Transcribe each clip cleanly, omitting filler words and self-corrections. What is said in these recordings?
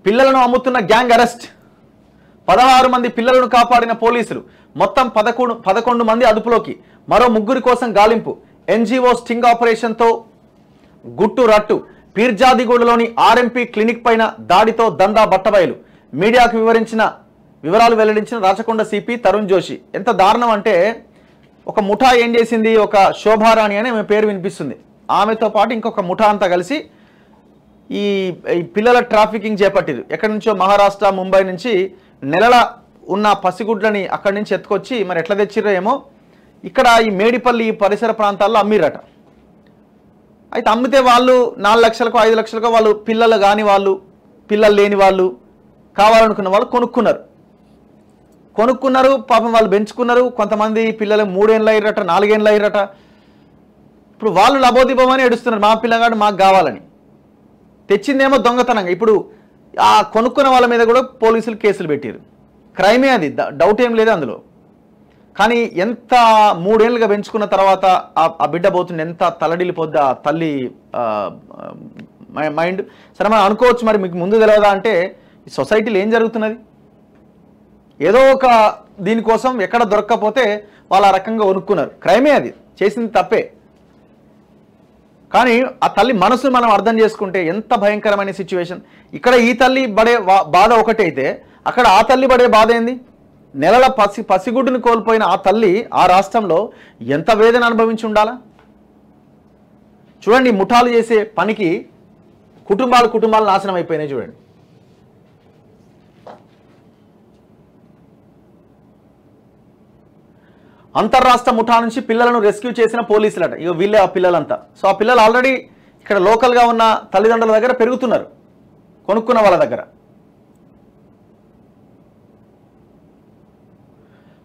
పిల్లలను అమ్ముతున్న gang arrest. 16 మంది పిల్లలను కాపాడిన పోలీసులు. మొత్తం 11 మంది అదుపులోకి. మరో 3 కోసం గాలింపు. ఎన్జిఓ స్టింగ్ ఆపరేషన్తో గుట్టు రట్టు. పీర్జాదిగూడలోని ఆర్ఎంపీ క్లినిక్ పైన దాడితో దందా బట్టబయలు. మీడియాకు వివరాలు వెల్లడించిన రాచకొండ సిపి తరుణ్ జోషి. ఎంత దారుణం అంటే, ఒక ముఠా ఏం చేసింది, ఒక శోభారాణి అని ఆమె పేరు వినిపిస్తుంది. ఆమెతో పాటు ఇంకొక ముఠా అంతా కలిసి ఈ పిల్లల ట్రాఫికింగ్ చేపట్టిరు. ఎక్కడి నుంచో మహారాష్ట్ర, ముంబై నుంచి నెలల ఉన్న పసిగుడ్లని అక్కడి నుంచి ఎత్తుకొచ్చి మరి ఎట్లా తెచ్చిర్రో ఏమో ఇక్కడ ఈ మేడిపల్లి పరిసర ప్రాంతాల్లో అమ్మిరట. అయితే అమ్మితే వాళ్ళు 4 లక్షలకు 5 లక్షలకు వాళ్ళు పిల్లలు కాని వాళ్ళు, పిల్లలు లేని వాళ్ళు, కావాలనుకున్న వాళ్ళు కొనుక్కున్నారు. పాపం వాళ్ళు పెంచుకున్నారు. కొంతమంది పిల్లలు 3 ఏళ్ళు అయ్యారట, 4 ఏళ్ళు అయ్యారట. ఇప్పుడు వాళ్ళు లబోదిబోమని ఏడుస్తున్నారు, మా పిల్లగాడు మాకు కావాలని. తెచ్చిందేమో దొంగతనంగా. ఇప్పుడు ఆ కొనుక్కున్న వాళ్ళ మీద కూడా పోలీసులు కేసులు పెట్టారు. క్రైమే అది, డౌట్ ఏం లేదు అందులో. కానీ ఎంత 3 ఏళ్ళుగా పెంచుకున్న తర్వాత ఆ బిడ్డ పోతుంది, ఎంత తల్లడిల్లిపోద్ది ఆ తల్లి మైండ్. సరే మనం అనుకోవచ్చు, మరి మీకు ముందు తెలియదా అంటే ఈ సొసైటీలో ఏం జరుగుతున్నది. ఏదో ఒక దీనికోసం ఎక్కడ దొరక్కపోతే వాళ్ళు ఆ రకంగా కొనుక్కున్నారు. క్రైమే అది, చేసింది తప్పే. కానీ ఆ తల్లి మనసును మనం అర్థం చేసుకుంటే ఎంత భయంకరమైన సిచ్యువేషన్. ఇక్కడ ఈ తల్లి పడే బాధ ఒకటైతే అక్కడ ఆ తల్లి పడే బాధ ఏంది. నెలల పసిగుడ్డును కోల్పోయిన ఆ తల్లి ఆ రాష్ట్రంలో ఎంత వేదన అనుభవించి ఉండాలా. చూడండి, ముఠాలు చేసే పనికి కుటుంబాలు నాశనం అయిపోయినాయి. చూడండి, అంతర్రాష్ట్ర ముఠా నుంచి పిల్లలను రెస్క్యూ చేసిన పోలీసులట. ఇక వీళ్ళే ఆ పిల్లలంతా. సో ఆ పిల్లలు ఆల్రెడీ ఇక్కడ లోకల్గా ఉన్న తల్లిదండ్రుల దగ్గర పెరుగుతున్నారు, కొనుక్కున్న వాళ్ళ దగ్గర.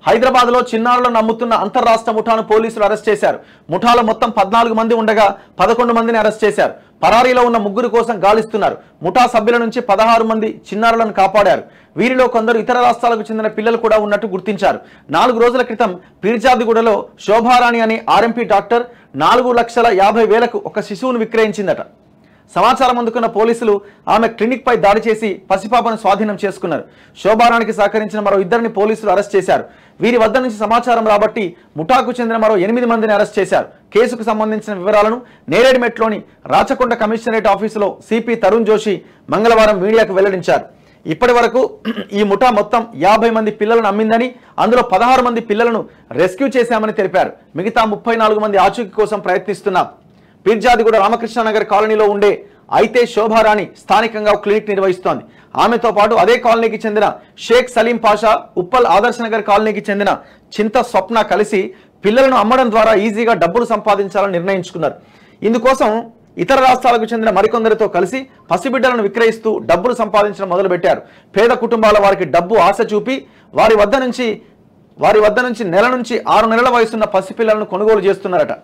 హైదరాబాద్లో చిన్నారులను నమ్ముతున్న అంతర్రాష్ట్ర ముఠాను పోలీసులు అరెస్ట్ చేశారు. ముఠాలో మొత్తం 14 మంది ఉండగా 11 మందిని అరెస్ట్ చేశారు. పరారీలో ఉన్న 3 కోసం గాలిస్తున్నారు. ముఠా సభ్యుల నుంచి 16 మంది చిన్నారులను కాపాడారు. వీరిలో కొందరు ఇతర రాష్ట్రాలకు చెందిన పిల్లలు కూడా ఉన్నట్టు గుర్తించారు. 4 రోజుల క్రితం పీర్జాదిగూడలో శోభారాణి అనే ఆర్ఎంపీ డాక్టర్ 4,50,000కు ఒక శిశువును విక్రయించిందట. సమాచారం అందుకున్న పోలీసులు ఆమె క్లినిక్ పై దాడి చేసి పసిపాపను స్వాధీనం చేసుకున్నారు. శోభారానికి సహకరించిన మరో 2 పోలీసులు అరెస్ట్ చేశారు. వీరి వద్ద నుంచి సమాచారం రాబట్టి ముఠాకు చెందిన మరో 8 మందిని అరెస్ట్ చేశారు. కేసుకు సంబంధించిన వివరాలను నేరేడ్మెట్లోని రాచకొండ కమిషనరేట్ ఆఫీసులో సిపి తరుణ్ జోషి మంగళవారం మీడియాకు వెల్లడించారు. ఇప్పటి వరకు ఈ ముఠా మొత్తం 50 మంది పిల్లలను అమ్మిందని, అందులో 16 మంది పిల్లలను రెస్క్యూ చేశామని తెలిపారు. మిగతా 34 మంది ఆచూకీ కోసం ప్రయత్నిస్తున్నాం. పీర్జాదిగూడ రామకృష్ణనగర్ కాలనీలో ఉండే అయితే శోభారాణి స్థానికంగా క్లినిక్ నిర్వహిస్తోంది. ఆమెతో పాటు అదే కాలనీకి చెందిన షేక్ సలీం పాషా, ఉప్పల్ ఆదర్శనగర్ కాలనీకి చెందిన చింత స్వప్న కలిసి పిల్లలను అమ్మడం ద్వారా ఈజీగా డబ్బులు సంపాదించాలని నిర్ణయించుకున్నారు. ఇందుకోసం ఇతర రాష్ట్రాలకు చెందిన మరికొందరితో కలిసి పసిబిడ్డలను విక్రయిస్తూ డబ్బులు సంపాదించడం మొదలుపెట్టారు. పేద కుటుంబాల వారికి డబ్బు ఆశ చూపి వారి వద్ద నుంచి నెల నుంచి 6 నెలల వయసున్న పసిపిల్లలను కొనుగోలు చేస్తున్నారట.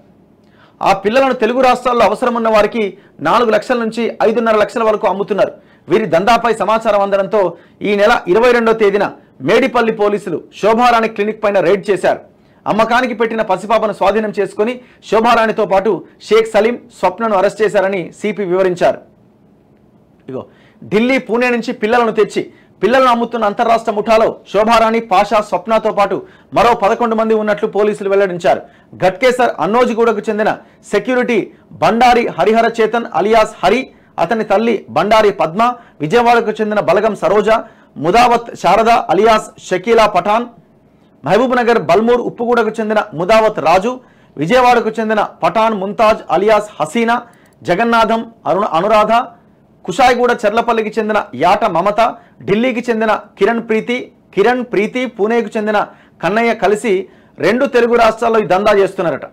ఆ పిల్లలను తెలుగు రాష్ట్రాల్లో అవసరం ఉన్న వారికి 4 లక్షల నుంచి 5.5 లక్షల వరకు అమ్ముతున్నారు. వీరి దందాపై సమాచారం అందడంతో ఈ నెల 22వ తేదీన మేడిపల్లి పోలీసులు శోభారాణి క్లినిక్ పైన రైడ్ చేశారు. అమ్మకానికి పెట్టిన పసిపాపను స్వాధీనం చేసుకుని శోభారాణితో పాటు షేక్ సలీం, స్వప్నను అరెస్ట్ చేశారని సిపి వివరించారు. ఢిల్లీ, పూణే నుంచి పిల్లలను తెచ్చి పిల్లలను అమ్ముతున్న అంతర్రాష్ట్ర ముఠాలో శోభారాణి, పాషా, స్వప్నతో పాటు మరో 11 మంది ఉన్నట్లు పోలీసులు వెల్లడించారు. ఘట్కేసర్ అన్నోజిగూడకు చెందిన సెక్యూరిటీ బండారి హరిహర చేతన్ అలియాస్ హరి, అతని తల్లి బండారి పద్మ, విజయవాడకు చెందిన బలగం సరోజ, ముదావత్ శారద అలియాస్ షకీలా పఠాన్, మహబూబ్ నగర్ బల్మూర్ ఉప్పుగూడకు చెందిన ముదావత్ రాజు, విజయవాడకు చెందిన పఠాన్ ముంతాజ్ అలియాస్ హసీనా, జగన్నాథం అనురాధ, కుషాయిగూడ చెర్లపల్లికి చెందిన యాట మమత, ఢిల్లీకి చెందిన కిరణ్ ప్రీతి, పూణేకు చెందిన కన్నయ్య కలిసి 2 తెలుగు రాష్ట్రాల్లో ఈ దందా చేస్తున్నారట.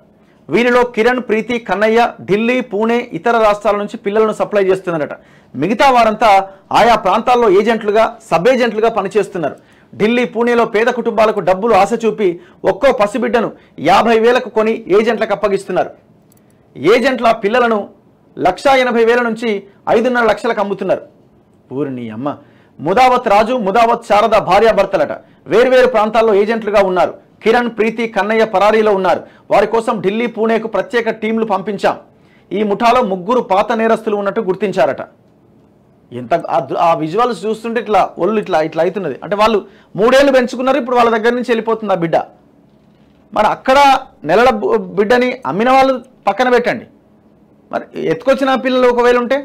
వీరిలో కిరణ్, ప్రీతి, కన్నయ్య ఢిల్లీ, పూణే, ఇతర రాష్ట్రాల నుంచి పిల్లలను సప్లై చేస్తున్నారట. మిగతా వారంతా ఆయా ప్రాంతాల్లో ఏజెంట్లుగా, సబ్ ఏజెంట్లుగా పనిచేస్తున్నారు. ఢిల్లీ, పూణేలో పేద కుటుంబాలకు డబ్బులు ఆశ చూపి ఒక్కో పసిబిడ్డను 50,000కు కొని ఏజెంట్లకు అప్పగిస్తున్నారు. ఏజెంట్ల పిల్లలను 1,80,000 నుంచి 5.5 లక్షలకు అమ్ముతున్నారు. ఊరిని అమ్మ. ముదావత్ రాజు, ముదావత్ శారద భార్యాభర్తలట. వేర్వేరు ప్రాంతాల్లో ఏజెంట్లుగా ఉన్నారు. కిరణ్, ప్రీతి, కన్నయ్య పరారీలో ఉన్నారు. వారి కోసం ఢిల్లీ, పూణేకు ప్రత్యేక టీంలు పంపించాం. ఈ ముఠాలో 3 పాత నేరస్తులు ఉన్నట్టు గుర్తించారట. ఎంత ఆ విజువల్స్ చూస్తుంటే ఇట్లా ఒళ్ళు ఇట్లా ఇట్లా అవుతున్నది. అంటే వాళ్ళు 3 ఏళ్ళు పెంచుకున్నారు, ఇప్పుడు వాళ్ళ దగ్గర నుంచి వెళ్ళిపోతుంది ఆ బిడ్డ. మరి అక్కడ నెలల బిడ్డని అమ్మిన వాళ్ళు పక్కన పెట్టండి, మరి ఎత్తుకొచ్చిన పిల్లలు ఒకవేళ ఉంటే